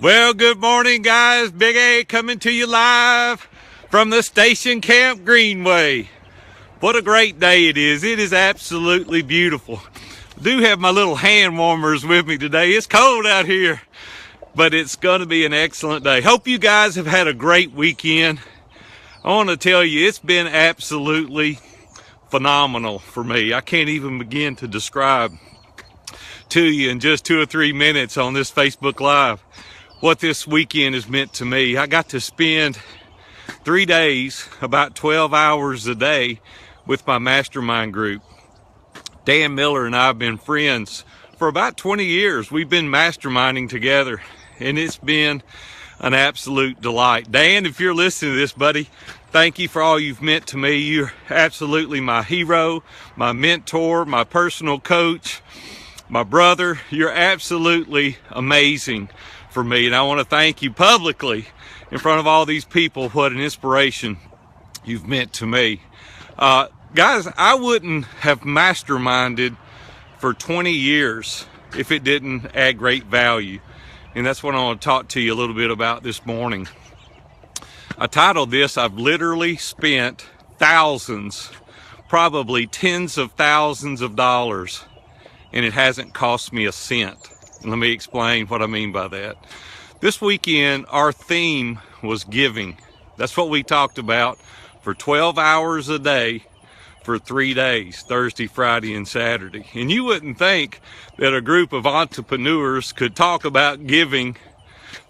Well, good morning, guys. Big A coming to you live from the station camp Greenway. What a great day it is. It is absolutely beautiful. I do have my little hand warmers with me today. It's cold out here, but it's going to be an excellent day. Hope you guys have had a great weekend. I want to tell you, it's been absolutely phenomenal for me. I can't even begin to describe to you in just 2 or 3 minutes on this Facebook Live what this weekend has meant to me. I got to spend 3 days, about 12 hours a day with my mastermind group. Dan Miller and I have been friends for about 20 years. We've been masterminding together, and it's been an absolute delight. Dan, if you're listening to this, buddy, thank you for all you've meant to me. You're absolutely my hero, my mentor, my personal coach, my brother. You're absolutely amazing for me, and I want to thank you publicly in front of all these people. What an inspiration you've meant to me. Guys, I wouldn't have masterminded for 20 years if it didn't add great value, and that's what I want to talk to you a little bit about this morning. I titled this, I've literally spent thousands, probably tens of thousands of dollars, and it hasn't cost me a cent. And let me explain what I mean by that. This weekend, our theme was giving. That's what we talked about for 12 hours a day for 3 days, Thursday, Friday, and Saturday. And you wouldn't think that a group of entrepreneurs could talk about giving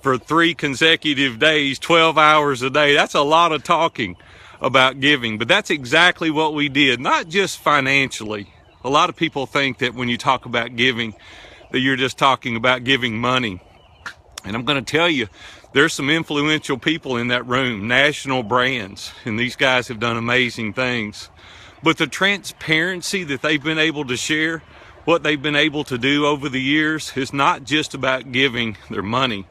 for 3 consecutive days, 12 hours a day. That's a lot of talking about giving, but that's exactly what we did, not just financially. A lot of people think that when you talk about giving, that you're just talking about giving money. And I'm going to tell you, there's some influential people in that room, national brands, and these guys have done amazing things. But the transparency that they've been able to share, what they've been able to do over the years, is not just about giving their money,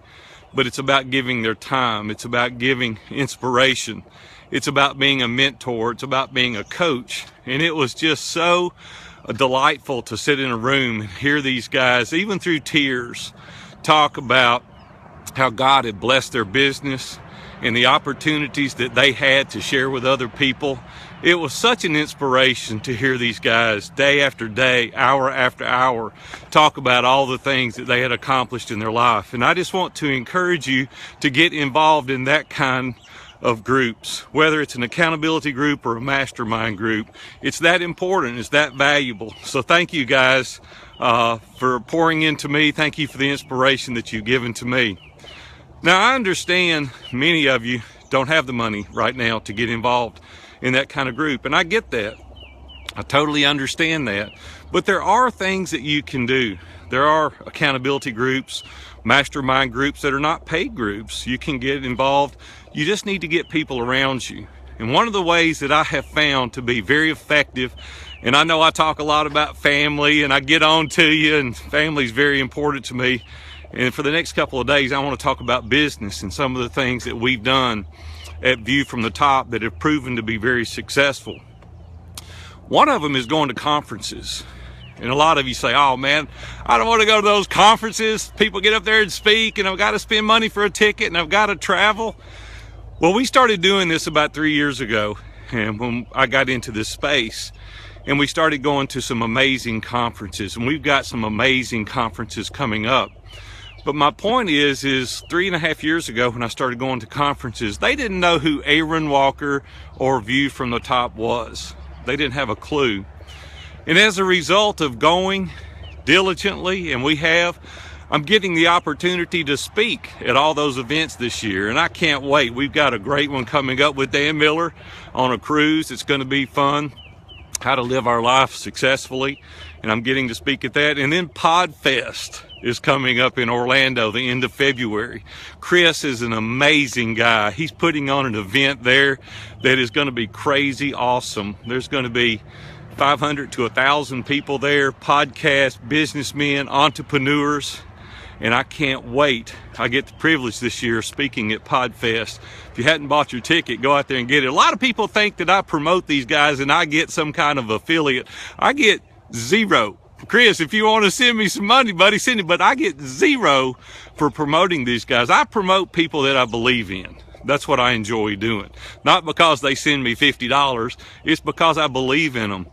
but it's about giving their time. It's about giving inspiration. It's about being a mentor. It's about being a coach. And it was just so delightful to sit in a room and hear these guys, even through tears, talk about how God had blessed their business and the opportunities that they had to share with other people. It was such an inspiration to hear these guys day after day, hour after hour, talk about all the things that they had accomplished in their life. And I just want to encourage you to get involved in that kind of groups, whether it's an accountability group or a mastermind group. It's that important, it's that valuable. So thank you guys for pouring into me. Thank you for the inspiration that you've given to me. Now, I understand many of you don't have the money right now to get involved in that kind of group, and I get that. I totally understand that. But there are things that you can do. There are accountability groups, mastermind groups that are not paid groups. You can get involved. You just need to get people around you. And one of the ways that I have found to be very effective, and I know I talk a lot about family and I get on to you, and family is very important to me. And for the next couple of days, I want to talk about business and some of the things that we've done at View from the Top that have proven to be very successful. One of them is going to conferences. And a lot of you say, oh man, I don't want to go to those conferences. People get up there and speak, and I've got to spend money for a ticket, and I've got to travel. Well, we started doing this about 3 years ago, and when I got into this space, and we started going to some amazing conferences, and we've got some amazing conferences coming up. But my point is 3.5 years ago when I started going to conferences, they didn't know who Aaron Walker or View from the Top was. They didn't have a clue. And as a result of going diligently, and I'm getting the opportunity to speak at all those events this year, and I can't wait. We've got a great one coming up with Dan Miller on a cruise. It's going to be fun. How to live our life successfully, and I'm getting to speak at that. And then PodFest is coming up in Orlando the end of February. Chris is an amazing guy. He's putting on an event there that is going to be crazy awesome. There's going to be 500 to 1,000 people there, podcast, businessmen, entrepreneurs, and I can't wait. I get the privilege this year of speaking at PodFest. If you hadn't bought your ticket, go out there and get it. A lot of people think that I promote these guys and I get some kind of affiliate. I get zero Chris, if you want to send me some money, buddy, send it. But I get zero for promoting these guys. I promote people that I believe in. That's what I enjoy doing. Not because they send me $50. It's because I believe in them.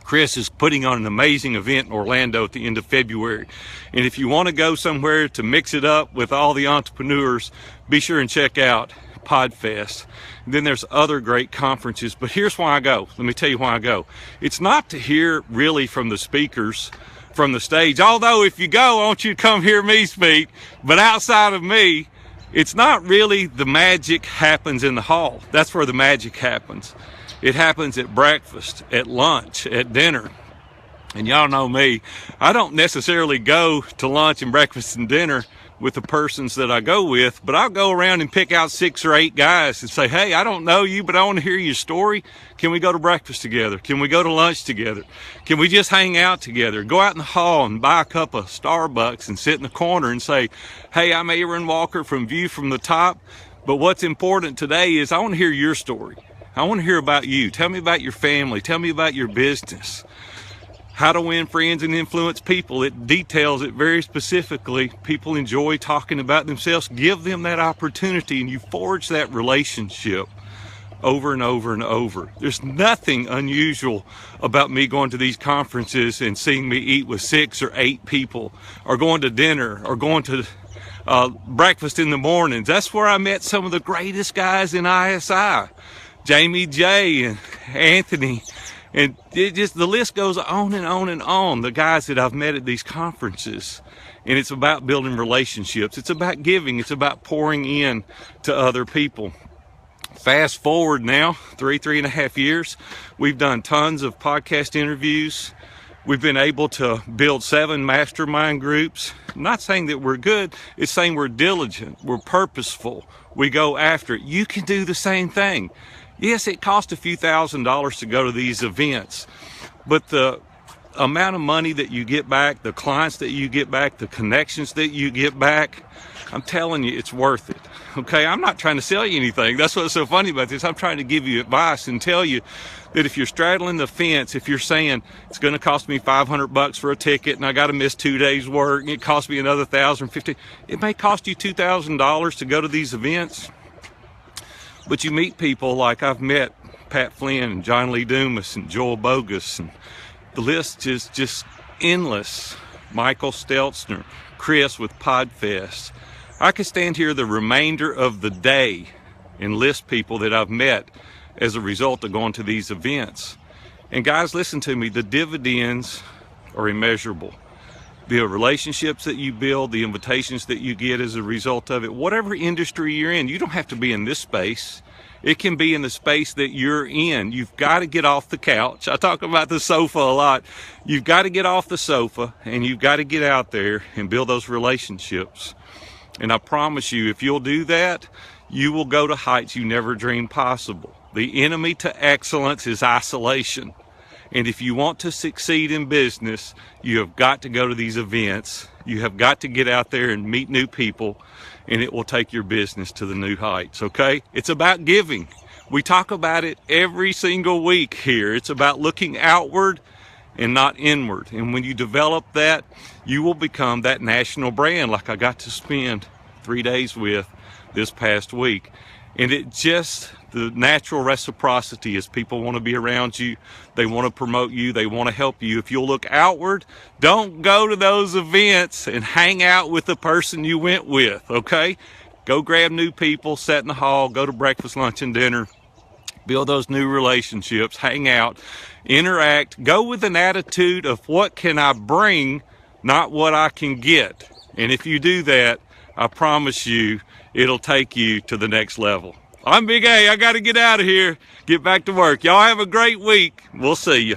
Chris is putting on an amazing event in Orlando at the end of February. And if you want to go somewhere to mix it up with all the entrepreneurs, be sure and check out PodFest. And then there's other great conferences, but here's why I go. Let me tell you why I go. It's not to hear really from the speakers from the stage, although if you go, I want you to come hear me speak. But outside of me, it's not really the magic happens in the hall. That's where the magic happens. It happens at breakfast, at lunch, at dinner. And y'all know me, I don't necessarily go to lunch and breakfast and dinner with the persons that I go with, but I'll go around and pick out 6 or 8 guys and say, hey, I don't know you, but I want to hear your story. Can we go to breakfast together? Can we go to lunch together? Can we just hang out together? Go out in the hall and buy a cup of Starbucks and sit in the corner and say, hey, I'm Aaron Walker from View from the Top, but what's important today is I want to hear your story. I want to hear about you. Tell me about your family. Tell me about your business. How to win friends and influence people. It details it very specifically. People enjoy talking about themselves. Give them that opportunity and you forge that relationship over and over and over. There's nothing unusual about me going to these conferences and seeing me eat with 6 or 8 people, or going to dinner, or going to breakfast in the mornings. That's where I met some of the greatest guys in ISI. Jamie J and Anthony, and the list goes on and on and on. The guys that I've met at these conferences, and it's about building relationships. It's about giving. It's about pouring in to other people. Fast forward now, 3.5 years, we've done tons of podcast interviews. We've been able to build 7 mastermind groups. I'm not saying that we're good, it's saying we're diligent, we're purposeful, we go after it. You can do the same thing. Yes, it costs a few $1,000s to go to these events, but the amount of money that you get back, the clients that you get back, the connections that you get back, I'm telling you, it's worth it. Okay, I'm not trying to sell you anything. That's what's so funny about this. I'm trying to give you advice and tell you that if you're straddling the fence, if you're saying it's going to cost me $500 for a ticket and I got to miss 2 days work and it costs me another $1,050, it may cost you $2,000 to go to these events. But you meet people like I've met Pat Flynn and John Lee Dumas and Joel Bogus, and the list is just endless. Michael Stelzner, Chris with PodFest. I could stand here the remainder of the day and list people that I've met as a result of going to these events. And guys, listen to me, the dividends are immeasurable. The relationships that you build, the invitations that you get as a result of it, whatever industry you're in, you don't have to be in this space. It can be in the space that you're in. You've got to get off the couch. I talk about the sofa a lot. You've got to get off the sofa and you've got to get out there and build those relationships. And I promise you, if you'll do that, you will go to heights you never dreamed possible. The enemy to excellence is isolation. And if you want to succeed in business, you have got to go to these events. You have got to get out there and meet new people, and it will take your business to the new heights, okay? It's about giving. We talk about it every single week here. It's about looking outward and not inward. And when you develop that, you will become that national brand like I got to spend 3 days with this past week. And it just, the natural reciprocity is people want to be around you. They want to promote you. They want to help you. If you'll look outward, don't go to those events and hang out with the person you went with, okay? Go grab new people, sit in the hall, go to breakfast, lunch, and dinner. Build those new relationships, hang out, interact. Go with an attitude of what can I bring, not what I can get. And if you do that, I promise you, it'll take you to the next level. I'm Big A. I got to get out of here, get back to work. Y'all have a great week. We'll see you.